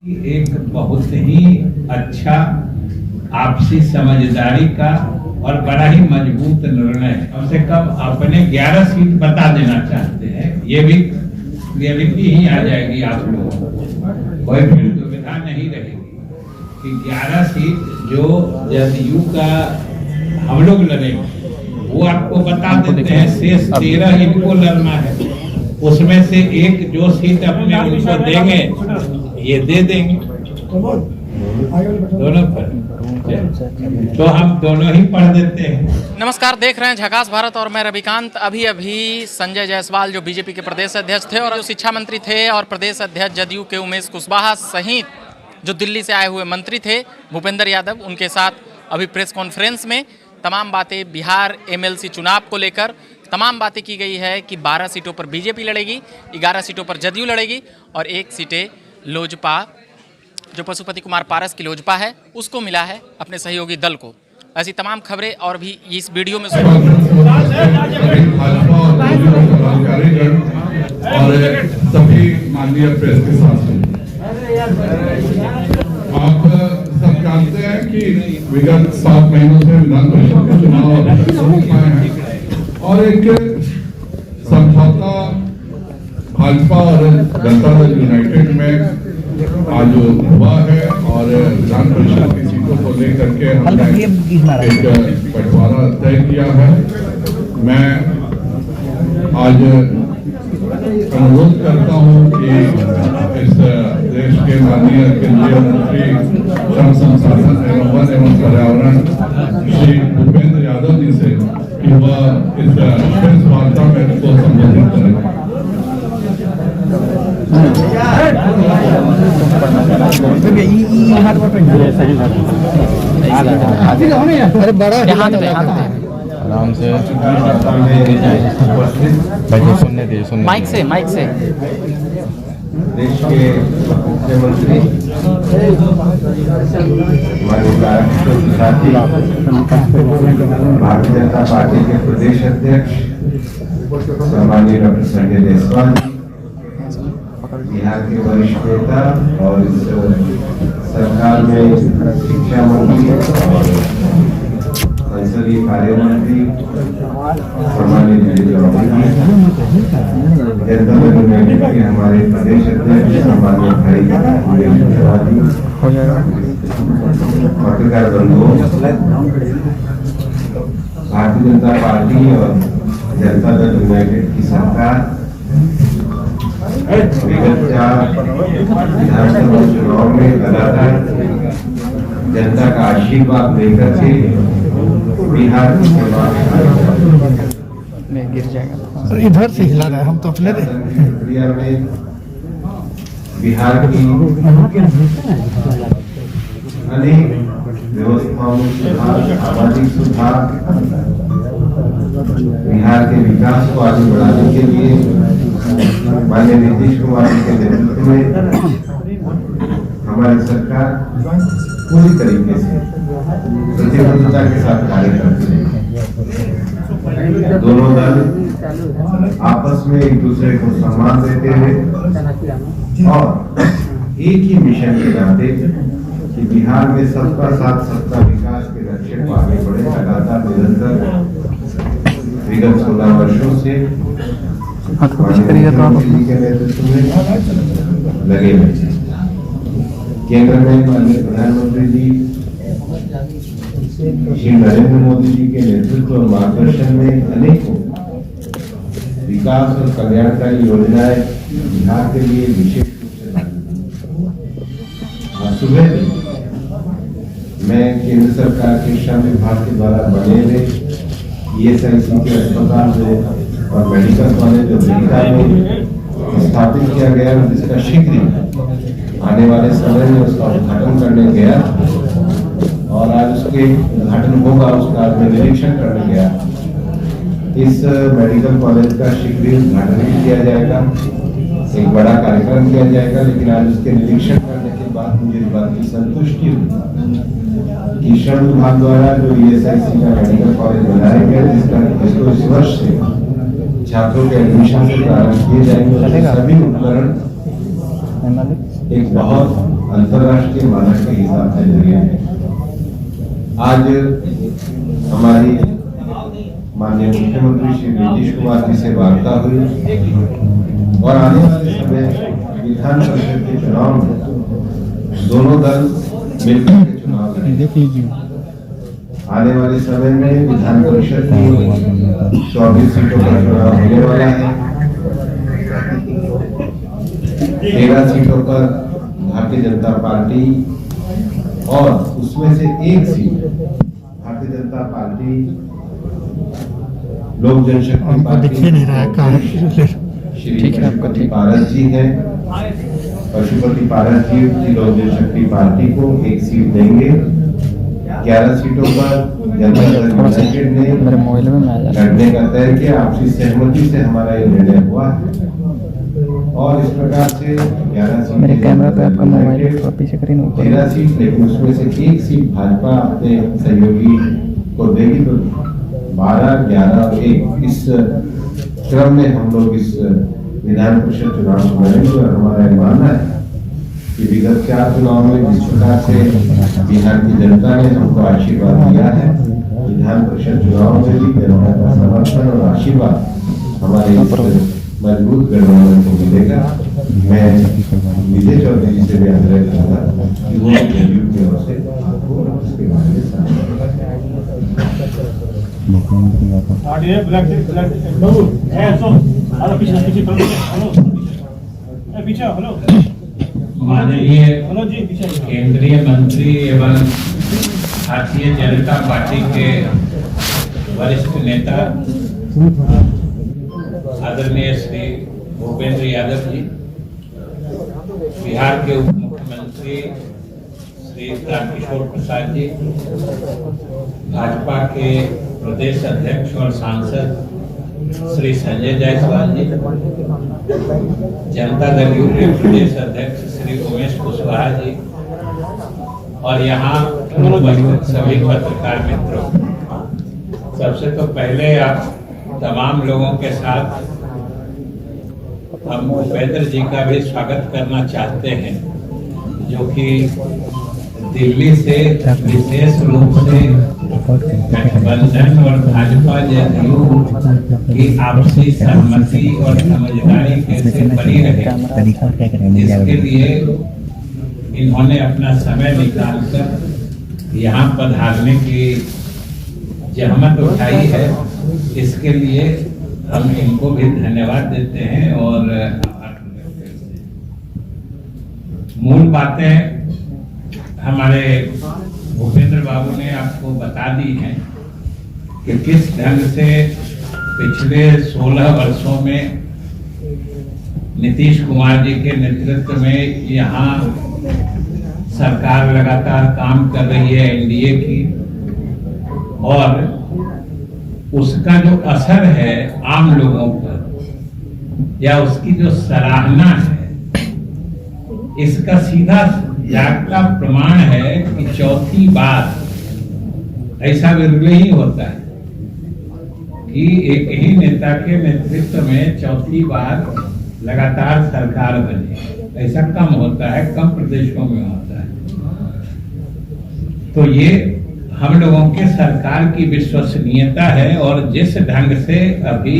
एक बहुत ही अच्छा आपसी समझदारी का और बड़ा ही मजबूत निर्णय है। कम से कम अपने 11 सीट बता देना चाहते हैं, ये भी रियलिटी ही आ जाएगी आप लोगों को, कोई फिर दुविधा नहीं रहेगी कि 11 सीट जो जदयू का हम लोग लड़ेंगे वो आपको बता देते हैं, शेष 13 इनको लड़ना है, उसमें से एक जो सीट अपने उनको देंगे ये दे देंगे दोनों पर, तो हम दोनों ही पढ़ देते हैं। नमस्कार, देख रहे हैं झकास भारत और मैं रविकांत। अभी संजय जायसवाल जो बीजेपी के प्रदेश अध्यक्ष थे और जो शिक्षा मंत्री थे और प्रदेश अध्यक्ष जदयू के उमेश कुशवाहा सहित जो दिल्ली से आए हुए मंत्री थे भूपेंद्र यादव, उनके साथ अभी प्रेस कॉन्फ्रेंस में तमाम बातें बिहार एमएलसी चुनाव को लेकर तमाम बातें की गई है कि 12 सीटों पर बीजेपी लड़ेगी, 11 सीटों पर जदयू लड़ेगी और 1 सीटें लोजपा जो पशुपति कुमार पारस की लोजपा है उसको मिला है अपने सहयोगी दल को। ऐसी तमाम खबरें और भी इस वीडियो में और सभी माननीय प्रेस के साथ आप सब जानते हैं कि विगत 7 महीनों से विधान परिषद के चुनाव हैं और एक समझौता भाजपा और जनता दल यूनाइटेड में आज हुआ है और विधान परिषद की सीटों को लेकर के हमने एक बंटवारा तय किया है। मैं आज अनुरोध करता हूं कि इस देश के माननीय केंद्रीय मंत्री श्रम संसाधन एवं वन एवं पर्यावरण श्री भूपेंद्र यादव जी से कि वह इस प्रेस वार्ता में को संबोधित करें। अरे बड़ा आराम से सुनने दीजिए, माइक से देश के मुख्यमंत्री भारतीय जनता पार्टी के प्रदेश अध्यक्ष सम्माननीय डॉक्टर संजय जायसवाल, बिहार के वरिष्ठ नेता और इस सरकार में शिक्षा मंत्री और संसदीय कार्य मंत्री सम्माननीय जनता दल यूनाइटेड के हमारे प्रदेश अध्यक्ष सम्माननीय भाई पत्रकार बंधुओं, भारतीय जनता पार्टी और जनता दल यूनाइटेड की सरकार विगत 4 विधानसभा चुनाव में लगातार जनता का आशीर्वाद लेकर के बिहार की में गिर जाएगा। इधर से हिला रहा है, हम तो अपने प्रक्रिया में बिहार की अनेक व्यवस्थाओं में सुधार, सामाजिक सुधार, बिहार के विकास को आगे बढ़ाने के लिए माननीय नीतीश कुमार के नेतृत्व में हमारी सरकार पूरी तरीके से प्रतिबद्धता के साथ कार्य करती है। दोनों दल आपस में एक दूसरे को सम्मान देते हुए और एक ही मिशन के नाते कि बिहार में सबका साथ सबका विकास के लक्ष्य को आगे बढ़े, लगातार निरंतर विगत 16 वर्षों से मुख्यमंत्री के नेतृत्व में लगे हुए। केंद्र में माननीय प्रधानमंत्री जी श्री नरेंद्र मोदी जी के नेतृत्व और मार्गदर्शन में अनेकों विकास और कल्याणकारी योजनाएं बिहार के लिए विशेष रूप से लागू। सुबह मैं केंद्र सरकार के श्रम विभाग के द्वारा बने हुए ESIC के अस्पताल में और मेडिकल कॉलेज जो बिहार में स्थापित किया गया, जिसका शीघ्र आने वाले समय में उसका उद्घाटन करने गया और आज उसके उद्घाटन होगा, उसका मैं निरीक्षण करने गया। इस मेडिकल कॉलेज का शीघ्र उद्घाटन भी किया जाएगा, एक बड़ा कार्यक्रम किया जाएगा, लेकिन आज उसके निरीक्षण करने के बाद मुझे इस बात की संतुष्टि हुई कि श्रम विभाग द्वारा जो ESIC का मेडिकल कॉलेज बनाया गया, जिसको इस वर्ष से छात्रों के एडमिशन से प्रारंभ किए जाएंगे, सभी उपकरण एक बहुत अंतर्राष्ट्रीय मानक के हिसाब से लगे हैं। आज हमारी माननीय मुख्यमंत्री श्री नीतीश कुमार जी से वार्ता हुई और आने वाले समय विधान परिषद के चुनाव में दोनों दल मिलकर के चुनाव लड़ेंगे। आने वाले समय में विधान परिषद की 24 सीटों पर चुनाव होने वाला है। 13 सीटों पर भारतीय जनता पार्टी और उसमें से एक सीट भारतीय जनता पार्टी लोक जनशक्ति पार्टी श्री पशुपति पारस जी हैं। पशुपति पारस जी की लोक जनशक्ति पार्टी को एक सीट देंगे। 11 सीटों पर जनता दल यूनाइटेड ने लड़ने का तय किया। आपसी सहमति से हमारा ये निर्णय हुआ और इस प्रकार से 11 सीट मेरे कैमरा पे आपका मोबाइल थोड़ा पीछे करें ना। 13 सीट, लेकिन उसमें से एक सीट भाजपा अपने सहयोगी को देगी, तो 12, 11 और 1 इस क्रम में हम लोग इस विधान परिषद चुनाव को लड़ेंगे। और हमारा मानना है कि विगत 4 चुनाव में जिस प्रकार से बिहार की जनता ने हमको आशीर्वाद दिया है, विधान परिषद चुनाव में भी जनता का समर्थन और आशीर्वाद हमारे इस मजबूत गठबंधन को मिलेगा। मैं विजय चौधरी जी से भी आग्रह करूंगा कि वो जदयू की ओर से आपको इसके बारे में माननीय केंद्रीय मंत्री एवं भारतीय जनता पार्टी के वरिष्ठ नेता आदरणीय श्री भूपेंद्र यादव जी, बिहार के उप मुख्यमंत्री श्री रामकिशोर प्रसाद जी, भाजपा के प्रदेश अध्यक्ष और सांसद श्री संजय जायसवाल जी, जनता दल यू के प्रदेश अध्यक्ष श्री उमेश कुशवाहा जी और यहाँ उपस्थित सभी पत्रकार मित्रों, सबसे तो पहले आप तमाम लोगों के साथ हम भूपेंद्र जी का भी स्वागत करना चाहते हैं, जो कि दिल्ली से विशेष रूप से गठबंधन और भाजपा जदयू की आपसी सहमति और समझदारी कैसे बनी रहे, इसके लिए इन्होंने अपना समय निकालकर यहाँ पधारने की जहमत उठाई है। इसके लिए हम इनको भी धन्यवाद देते हैं। और मूल बातें हमारे भूपेंद्र बाबू ने आपको बता दी हैं कि किस ढंग से पिछले 16 वर्षों में नीतीश कुमार जी के नेतृत्व में यहाँ सरकार लगातार काम कर रही है एनडीए की, और उसका जो असर है आम लोगों पर या उसकी जो सराहना है, इसका सीधा जागता प्रमाण है कि चौथी बार ऐसा विरले ही होता है कि एक ही नेता के नेतृत्व में चौथी बार लगातार सरकार बने। ऐसा कम होता है, कम प्रदेशों में होता है। तो ये हम लोगों के सरकार की विश्वसनीयता है। और जिस ढंग से अभी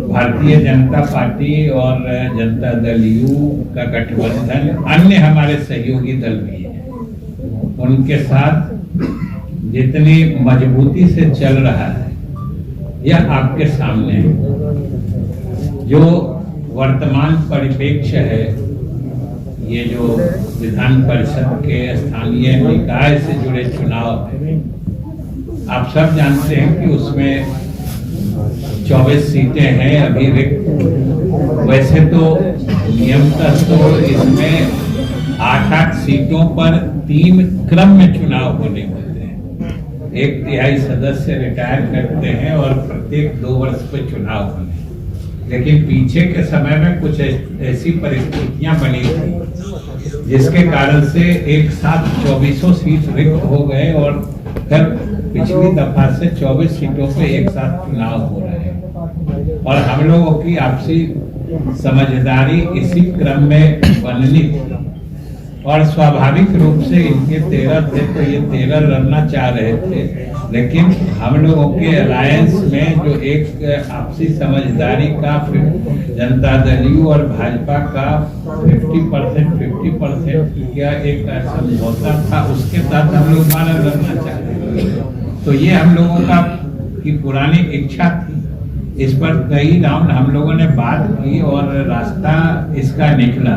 भारतीय जनता पार्टी और जनता दल यू का गठबंधन, अन्य हमारे सहयोगी दल भी हैं, उनके साथ जितनी मजबूती से चल रहा है, यह आपके सामने है। जो वर्तमान परिप्रेक्ष्य है, ये जो विधान परिषद के स्थानीय निकाय से जुड़े चुनाव है, आप सब जानते हैं कि उसमें 24 सीटें हैं अभी रिक्त। वैसे तो नियमतः तो इसमें 8-8 सीटों पर 3 क्रम में चुनाव होने होते हैं। 1/3 सदस्य रिटायर करते हैं और प्रत्येक 2 वर्ष पे चुनाव होने। लेकिन पीछे के समय में कुछ ऐसी परिस्थितियां बनी थी जिसके कारण से एक साथ 24 सीट रिक्त हो गए और फिर पिछली दफा से 24 सीटों पे एक साथ चुनाव हो रहे हैं। और हम लोगों की आपसी समझदारी इसी क्रम में बननी थी और स्वाभाविक रूप से इनके 13 थे तो ये 13 लड़ना चाह रहे थे, लेकिन हम लोगों के अलायंस में जो एक आपसी समझदारी का जनता दल यू और भाजपा का 50% का एक समझौता था, उसके साथ हम लोग 12 लड़ना चाह रहे थे। तो ये हम लोगों का की पुरानी इच्छा थी। इस पर कई राउंड हम लोगों ने बात की और रास्ता इसका निकला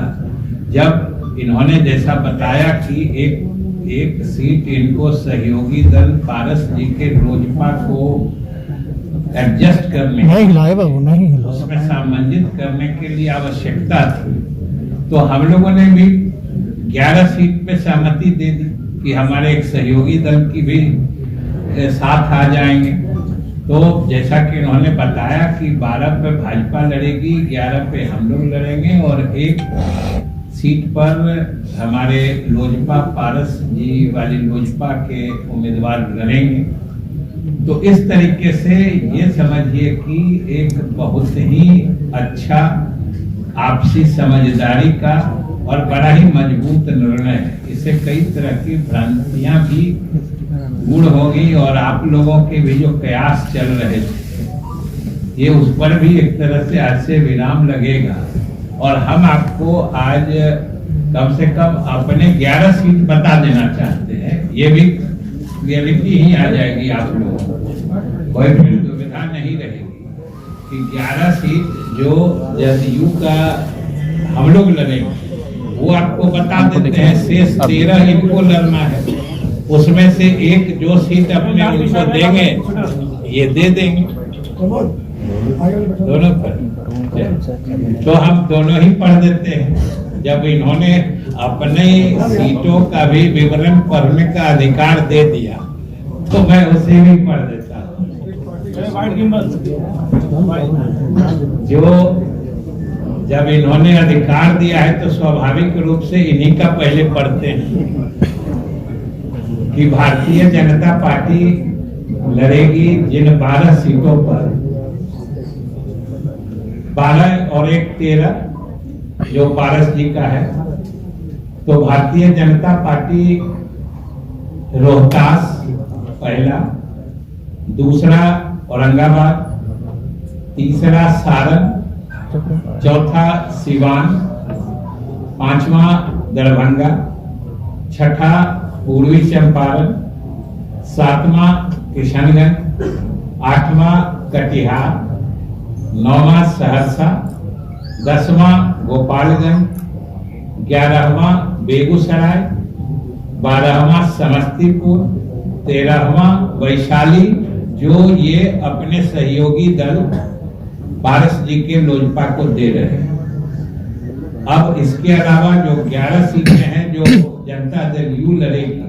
जब इन्होंने जैसा बताया कि एक सीट इनको सहयोगी दल पारस जी के लोजपा को एडजस्ट करने, नहीं हिलाए बाबू, नहीं हिलाए, उसमें सामंजित करने के लिए आवश्यकता थी। तो हम लोगों ने भी 11 सीट पे सहमति दे दी कि हमारे एक सहयोगी दल की भी साथ आ जाएंगे। तो जैसा कि इन्होंने बताया कि 12 पे भाजपा लड़ेगी, 11 पे हम लोग लड़ेंगे और एक सीट पर हमारे लोजपा पारस जी वाली लोजपा के उम्मीदवार लड़ेंगे। तो इस तरीके से ये समझिए कि एक बहुत ही अच्छा आपसी समझदारी का और बड़ा ही मजबूत निर्णय है। इससे कई तरह की भ्रांतियां भी दूर होगी और आप लोगों के भी जो कयास चल रहे थे ये उस पर भी एक तरह से आज से विराम लगेगा। और हम आपको आज कम से कम अपने 11 सीट बता देना चाहते हैं। ये भी रियलिटी ही आ जाएगी आप लोगों को, कोई फिर दुविधा नहीं रहेगी कि 11 सीट जो जदयू का हम लोग लड़ेंगे वो आपको बता देते हैं। शेष 13 इनको लड़ना है, उसमें से एक जो सीट अपने उनको देंगे ये दे देंगे दोनों पर। तो हम दोनों ही पढ़ देते हैं। जब इन्होंने अपने सीटों का भी विवरण पढ़ने का अधिकार दे दिया तो मैं उसे भी पढ़ देता हूँ। जो जब इन्होंने अधिकार दिया है तो स्वाभाविक रूप से इन्हीं का पहले पढ़ते हैं कि भारतीय जनता पार्टी लड़ेगी जिन 12 सीटों पर, 12 और एक 13 जो पारस जी का है। तो भारतीय जनता पार्टी रोहतास पहला, दूसरा औरंगाबाद, तीसरा सारण, चौथा सिवान, पांचवा दरभंगा, छठा पूर्वी चंपारण, सातवां किशनगंज, आठवां कटिहार, 9वां सहरसा, 10वां गोपालगंज, 11वां बेगूसराय, 12वां समस्तीपुर, 13वां वैशाली जो ये अपने सहयोगी दल पारस जी के लोजपा को दे रहे हैं। अब इसके अलावा जो 11 सीटें हैं जो जनता दल यू लड़ेगी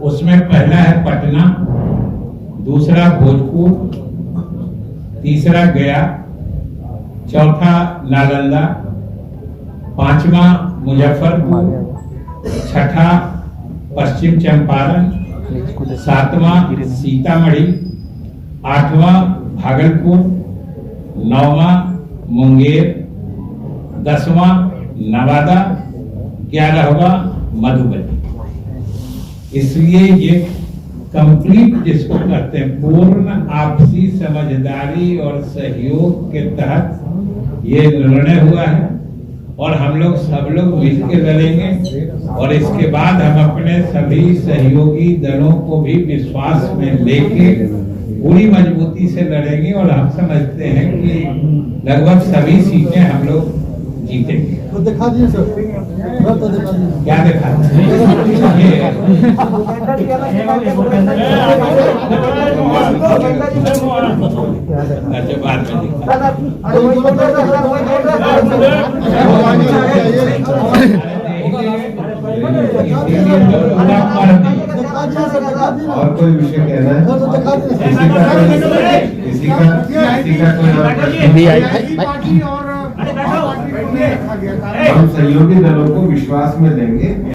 उसमें पहला है पटना, दूसरा भोजपुर, तीसरा गया, चौथा नालंदा, पांचवा मुजफ्फरपुर, छठा पश्चिम चंपारण, सातवां सीतामढ़ी, आठवां भागलपुर, 9वां मुंगेर, 10वां नवादा, 11वां मधुबनी। इसलिए ये कंप्लीट जिसको कहते हैं पूर्ण आपसी समझदारी और सहयोग के तहत ये निर्णय हुआ है और हम लोग सब लोग मिलकर लड़ेंगे। और इसके बाद हम अपने सभी सहयोगी दलों को भी विश्वास में लेके पूरी मजबूती से लड़ेंगे और हम समझते हैं कि लगभग सभी सीटें हम लोग जीतेंगे। तो दिखा दीजिए सर, तो दिखा दीजिए। क्या दिखा अच्छा बाद में और कोई विषय कहना है? किसी का कोई हम सहयोगी दलों को विश्वास में लेंगे